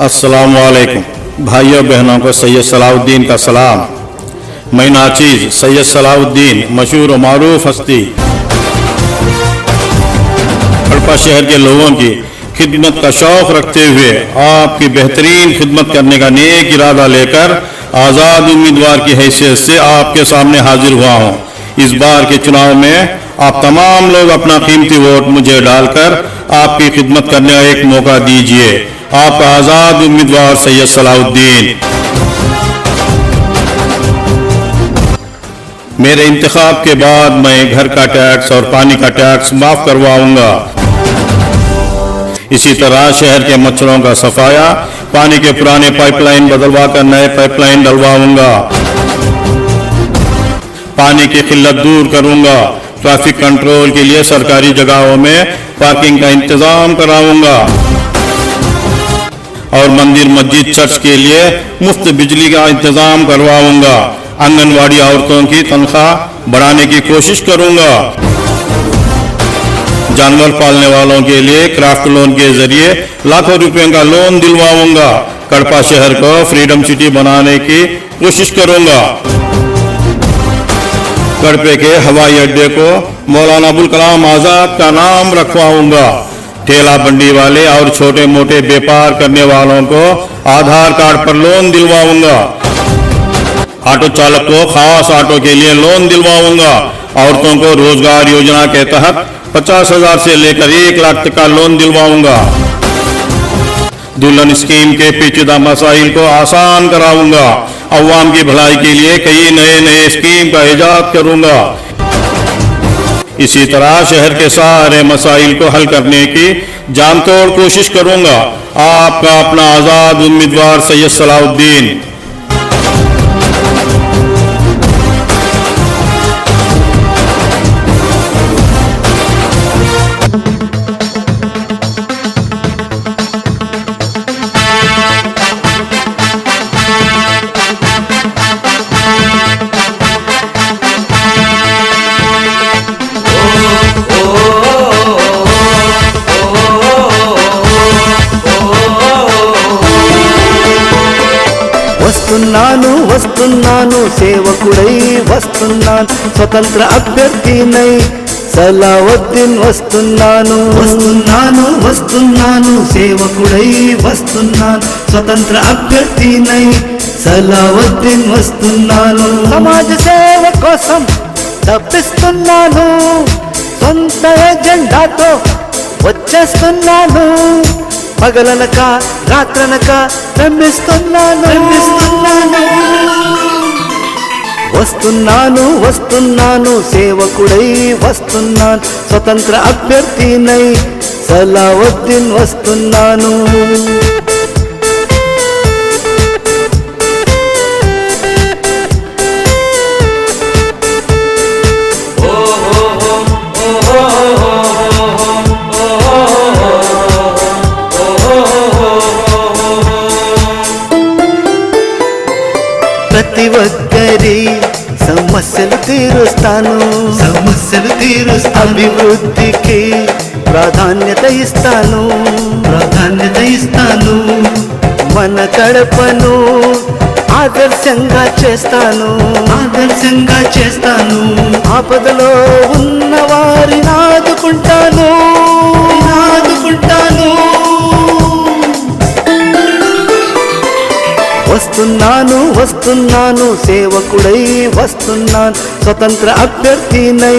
अस्सलाम वालेकुम भाइयों बहनों को सैयद सलाउद्दीन का सलाम। मैं नाचीज सैयद सलाउद्दीन मशहूर और मारूफ हस्ती कड़पा शहर के लोगों की खिदमत का शौक़ रखते हुए आपकी बेहतरीन खिदमत करने का नेक इरादा लेकर आज़ाद उम्मीदवार की हैसियत से आपके सामने हाजिर हुआ हूँ। इस बार के चुनाव में आप तमाम लोग अपना कीमती वोट मुझे डालकर आपकी खिदमत करने का एक मौका दीजिए। आपका आज़ाद उम्मीदवार सैयद सलाउद्दीन। मेरे इंतखाब के बाद मैं घर का टैक्स और पानी का टैक्स माफ करवाऊंगा। इसी तरह शहर के मच्छरों का सफाया, पानी के पुराने पाइपलाइन बदलवा कर नए पाइपलाइन डलवाऊंगा। पानी की किल्लत दूर करूंगा। ट्रैफिक कंट्रोल के लिए सरकारी जगहों में पार्किंग का इंतजाम कराऊंगा और मंदिर मस्जिद चर्च के लिए मुफ्त बिजली का इंतजाम करवाऊंगा। आंगनवाड़ी औरतों की तनख्वाह बढ़ाने की कोशिश करूंगा। जानवर पालने वालों के लिए क्राफ्ट लोन के जरिए लाखों रुपयों का लोन दिलवाऊंगा। कड़पा शहर को फ्रीडम सिटी बनाने की कोशिश करूंगा। कड़पे के हवाई अड्डे को मौलाना अबुल कलाम आज़ाद का नाम रखवाऊंगा। ठेला बंडी वाले और छोटे मोटे व्यापार करने वालों को आधार कार्ड पर लोन दिलवाऊंगा। ऑटो चालक को खास ऑटो के लिए लोन दिलवाऊंगा। औरतों को रोजगार योजना के तहत 50,000 से लेकर 1 लाख तक का लोन दिलवाऊंगा। दुल्हन स्कीम के पेचीदा मसाइल को आसान कराऊंगा। अवाम की भलाई के लिए कई नए स्कीम का इजाद करूंगा। इसी तरह शहर के सारे मसाइल को हल करने की जानतोड़ कोशिश करूंगा। आपका अपना आज़ाद उम्मीदवार सैयद सलाउद्दीन। వస్తున్నాను సేవకుడై వస్తున్నాను స్వతంత్ర అభ్యర్థినై సలావుద్దీన్ వస్తున్నాను సేవకుడై వస్తున్నాను స్వతంత్ర అభ్యర్థినై సలావుద్దీన్ వస్తున్నాను సమాజ సేవ కోసం తప్పిస్తున్నాను సొంత ఎజెండాతో వచ్చేస్తున్నాను పగలనక రాత్రనక శ్రమిస్తున్నాను వస్తున్నాను సేవకుడై వస్తున్నాను స్వతంత్ర అభ్యర్థినై సలావుద్దీన్ వస్తున్నాను ప్రతి ఒక్కరి సమస్యలు తీరుస్తాను అభివృద్ధికి ప్రాధాన్యత ఇస్తాను మన కడపను ఆదర్శంగా చేస్తాను ఆపదలో ఉన్న వారిని ఆదుకుంటాను వస్తున్నాను సేవకుడై వస్తున్నాను స్వతంత్ర అభ్యర్థినై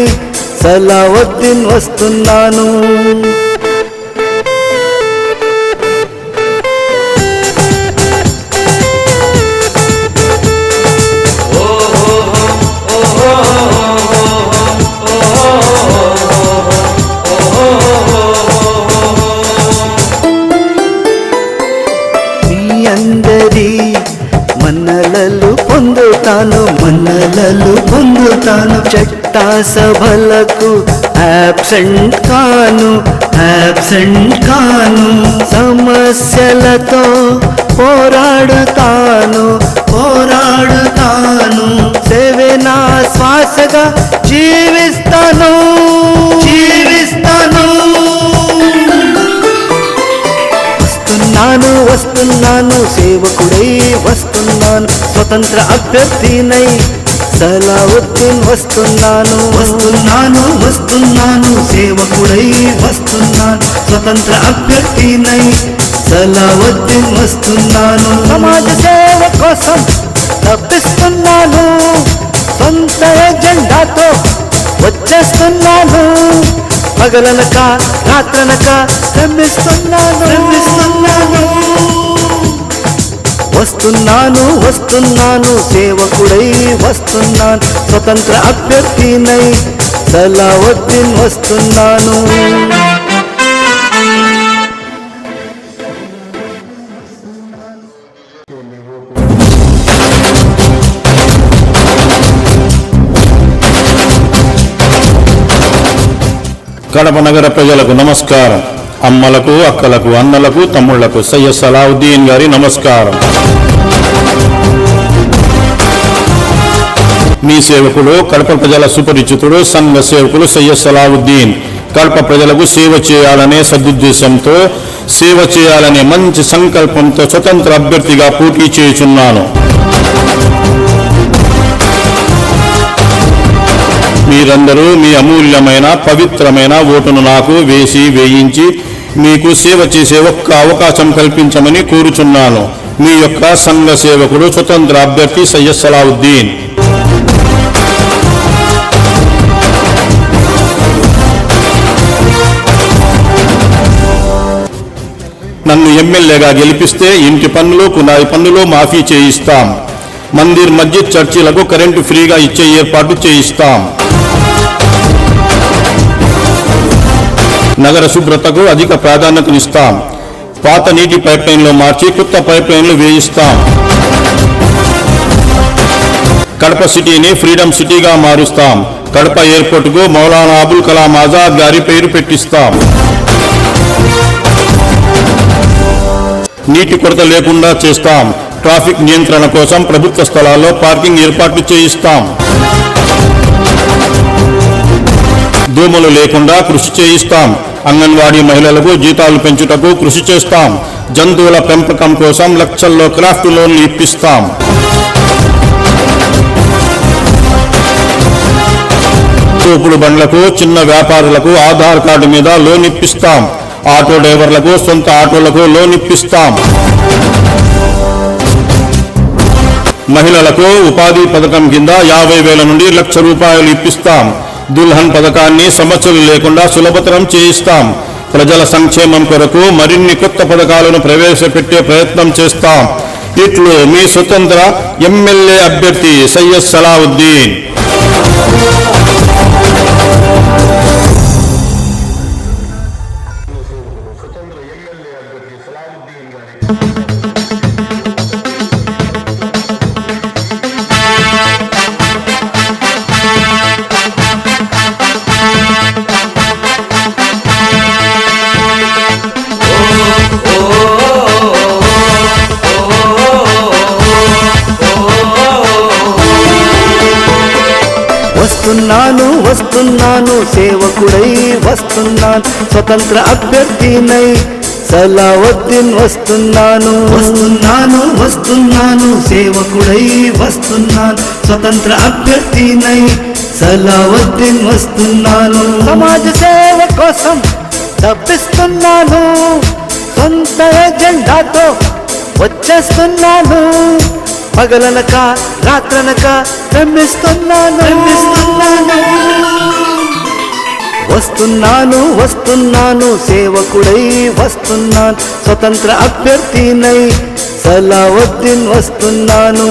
సలావుద్దీన్ వస్తున్నాను మీ అందరి మన్నలలు పొందుతాను చట్టా సభలకు యాబ్సెంట్ కాను సమస్యలతో పోరాడుతాను సేవే నా శ్వాసగా జీవిస్తాను వస్తున్నాను వస్తున్నాను సేవకుడై వస్తున్నాను స్వతంత్ర అభ్యర్థినై సలావుద్దీన్ వస్తున్నాను వస్తున్నాను వస్తున్నాను సేవకుడై వస్తున్నాను స్వతంత్ర అభ్యర్థినై సలావుద్దీన్ వస్తున్నాను సమాజ సేవ కోసం తప్పిస్తున్నాను సొంత ఎజెండాతో వచ్చేస్తున్నాను పగలనక రాత్రనక శ్రమిస్తున్నాను వస్తున్నాను వస్తున్నాను సేవకుడై వస్తున్నాను స్వతంత్ర అభ్యర్థినై సలావుద్దీన్ వస్తున్నాను కడప నగర ప్రజలకు నమస్కారం. అమ్మలకు, అక్కలకు, అన్నలకు, తమ్ముళ్లకు సయ్యద్ సలావుద్దీన్ గారి నమస్కారం. మీ సేవకుడు, కడప ప్రజల సుపరిచితుడు, సంఘ సేవకుడు సయ్యద్ సలావుద్దీన్ కడప ప్రజలకు సేవ చేయాలనే సదుద్దేశంతో, సేవ చేయాలనే మంచి సంకల్పంతో స్వతంత్ర అభ్యర్థిగా పోటీ చేయుచున్నాను. మీరందరూ మీ అమూల్యమైన పవిత్రమైన ఓటును నాకు వేయించి మీకు సేవ చేసే ఒక్క అవకాశం కల్పించమని కోరుచున్నాను. మీ యొక్క సంఘ సేవకుడు స్వతంత్ర అభ్యర్థి సయ్యద్ సలావుద్దీన్. నన్ను ఎమ్మెల్యేగా గెలిపిస్తే ఇంటి పన్నులు, కునాయి పన్నులు మాఫీ చేయిస్తాం. మందిర్, మస్జిద్, చర్చిలకు కరెంటు ఫ్రీగా ఇచ్చే ఏర్పాటు చేయిస్తాం. నగర శుభ్రతకు అధిక ప్రాధాన్యతనిస్తాం. పాత నీటి పైప్ లైన్లు మార్చి కొత్త పైప్ లైన్లు వేయిస్తాం. కడప సిటీని ఫ్రీడమ్ సిటీగా మారుస్తాం. కడప ఎయిర్పోర్టుకు మౌలానా అబుల్ కలాం ఆజాద్ గారి పేరు పెట్టిస్తాం. నీటి కొరత లేకుండా చేస్తాం. ట్రాఫిక్ నియంత్రణ కోసం ప్రభుత్వ స్థలాల్లో పార్కింగ్ ఏర్పాట్లు చేయిస్తాం. దోమలు లేకుండా కృషి చేయిస్తాం. అంగన్వాడీ మహిళలకు జీతాలు పెంచుటకు కృషి చేస్తాం. జంతువుల పెంపకం కోసం లక్షల్లో క్రాఫ్ట్ లోన్లు ఇప్పిస్తాం. తోపుడు బండ్లకు, చిన్న వ్యాపారులకు ఆధార్ కార్డు మీద లోన్ ఇప్పిస్తాం. ఆటో డ్రైవర్లకు సొంత ఆటోలకు లోన్ ఇప్పిస్తాం. మహిళలకు ఉపాధి పథకం కింద 50,000 నుండి ₹1,00,000 ఇప్పిస్తాం. దుల్హన్ పథకాన్ని సమస్యలు లేకుండా సులభతరం చేయిస్తాం. ప్రజల సంక్షేమం కొరకు మరిన్ని కొత్త పథకాలను ప్రవేశపెట్టే ప్రయత్నం చేస్తాం. ఇట్లు మీ స్వతంత్ర ఎమ్మెల్యే అభ్యర్థి సయ్యద్ సలావుద్దీన్. వస్తున్నాను వస్తున్నాను సేవకుడై వస్తున్నాను స్వతంత్ర అభ్యర్థినై సలావుద్దీన్ వస్తున్నాను వస్తున్నాను వస్తున్నాను సేవకుడై వస్తున్నాను స్వతంత్ర అభ్యర్థినై సలావుద్దీన్ వస్తున్నాను సమాజ సేవ కోసం తప్పిస్తున్నాను సొంత ఎజెండాతో వచ్చేస్తున్నాను పగలనక రాత్రనక శ్రమిస్తున్నాను వస్తున్నాను వస్తున్నాను సేవకుడై వస్తున్నాను స్వతంత్ర అభ్యర్థినై సలావుద్దీన్ వస్తున్నాను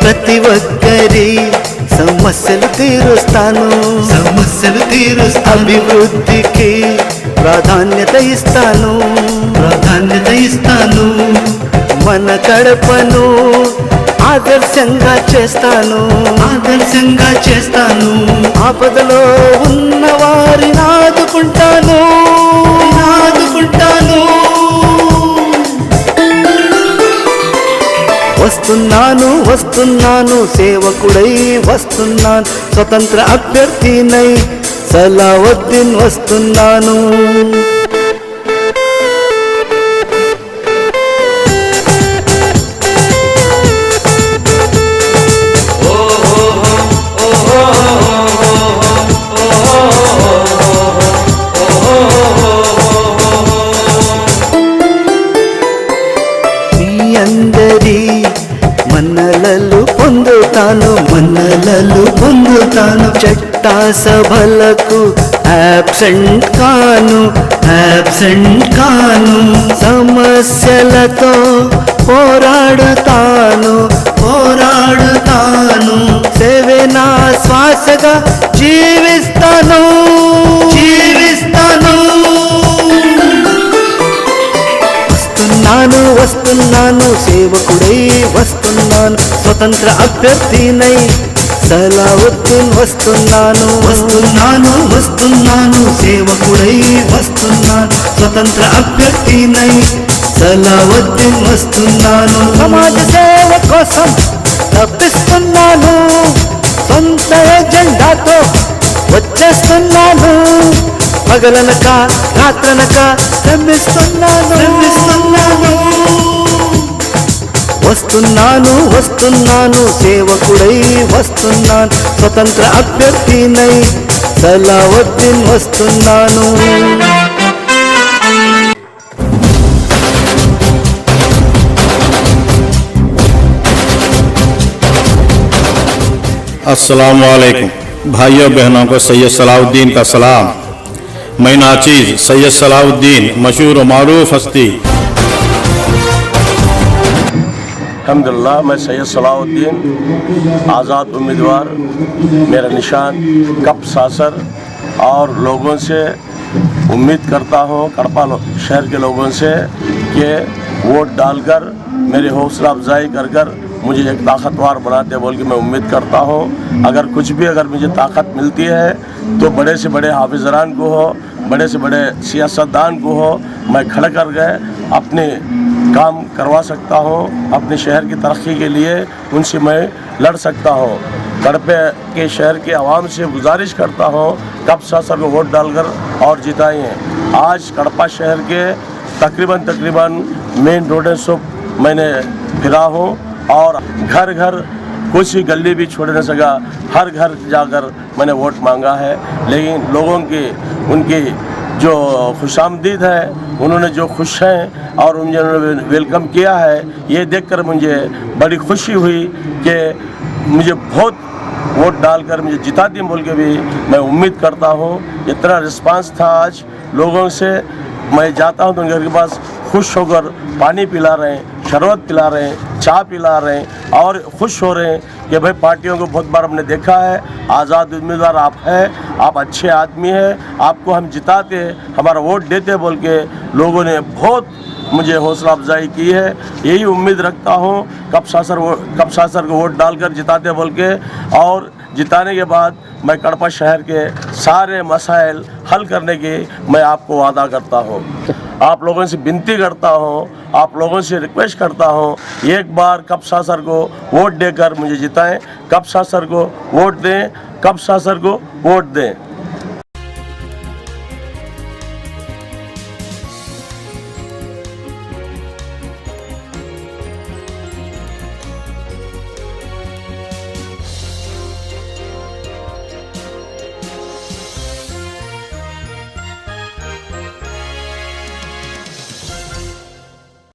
ప్రతి ఒక్కరి సమస్యలు తీరుస్తాను అభివృద్ధికి ప్రాధాన్యత ఇస్తాను మన కడపను ఆదర్శంగా చేస్తాను, ఆదర్శంగా చేస్తాను. ఆపదలో ఉన్న వారిని ఆదుకుంటాను, ఆదుకుంటాను. వస్తున్నాను వస్తున్నాను సేవకుడై వస్తున్నాను, స్వతంత్ర అభ్యర్థినై సలావుద్దీన్ వస్తున్నాను. మీ అందరి మన్నలలు పొందుతాను, మన్నలలు పొందుతాను. చట్టా సభలకు యాబ్సెంట్ కాను, యాబ్సెంట్ కాను. సమస్యలతో పోరాడుతాను, పోరాడుతాను. సేవే నా శ్వాసగా జీవిస్తాను, జీవిస్తాను. వస్తున్నాను వస్తున్నాను సేవకుడై వస్తున్నాను, స్వతంత్ర అభ్యర్థినై సలావుద్దీన్ వస్తున్నాను. వస్తున్నాను వస్తున్నాను సేవకుడై వస్తున్నాను, స్వతంత్ర అభ్యర్థినై సలావుద్దీన్ వస్తున్నాను. సమాజ సేవ కోసం తప్పిస్తున్నాను, సొంత ఎజెండాతో వచ్చేస్తున్నాను. పగలనక రాత్రనక శ్రమిస్తున్నాను, శ్రమిస్తున్నాను. వస్తున్నాను వస్తున్నాను సేవకుడై వస్తున్నాను, స్వతంత్ర అభ్యర్థినై సలావుద్దీన్ వస్తున్నాను. अस्सलाम वालेकुम भाइयों बहनों को सैयद सलाउद्दीन का सलाम। मैं नाचीज़ सैयद सलाउद्दीन मशहूर व मारूफ हस्ती। अल्हम्दुलिल्लाह मैं सैयद सलाउद्दीन आज़ाद उम्मीदवार, मेरा निशान कप सासर, और लोगों से उम्मीद करता हूँ, कड़पा शहर के लोगों से, कि वोट डालकर मेरी हौसला अफजाई कर कर मुझे एक ताकतवर बनाते बोल के मैं उम्मीद करता हूँ। अगर कुछ भी अगर मुझे ताकत मिलती है तो बड़े से बड़े हाफिजरान को हो, बड़े से बड़े सियासतदान को हो, मैं खड़ा कर गए अपने काम करवा सकता हूँ। अपने शहर की तरक्की के लिए उनसे मैं लड़ सकता हूँ। कड़पे के शहर के आवाम से गुजारिश करता हूँ, कप सासर को वोट डालकर और जिताइए। आज कड़पा शहर के तकरीबन मेन रोडें सब मैंने फिरा हूँ, और घर घर कुछ ही गली भी छोड़ नहीं सका, हर घर जाकर मैंने वोट मांगा है। लेकिन लोगों की उनकी जो खुशामदीद है, उन्होंने जो खुश हैं और उन्होंने वेलकम किया है, ये देखकर मुझे बड़ी खुशी हुई कि मुझे बहुत वोट डालकर मुझे जिता दी बोल के भी मैं उम्मीद करता हूँ। इतना रिस्पांस था आज लोगों से, मैं जाता हूँ तो उनके घर के पास खुश होकर पानी पिला रहे हैं, शरबत पिला रहे हैं, चाय पिला रहे हैं, और खुश हो रहे हैं कि भाई पार्टियों को बहुत बार हमने देखा है, आज़ाद उम्मीदवार आप हैं, आप अच्छे आदमी हैं, आपको हम जिताते, हमारा वोट देते बोल के लोगों ने बहुत मुझे हौसला अफजाई की है। यही उम्मीद रखता हूँ कप सासर को वोट डालकर जिताते बोल के, और जिताने के बाद मैं कड़पा शहर के सारे मसाइल हल करने की मैं आपको वादा करता हूँ। आप लोगों से विनती करता हूँ, आप लोगों से रिक्वेस्ट करता हूँ, एक बार कप सासर को वोट देकर मुझे जिताएं, कप सासर को वोट दें, कप सासर को वोट दें।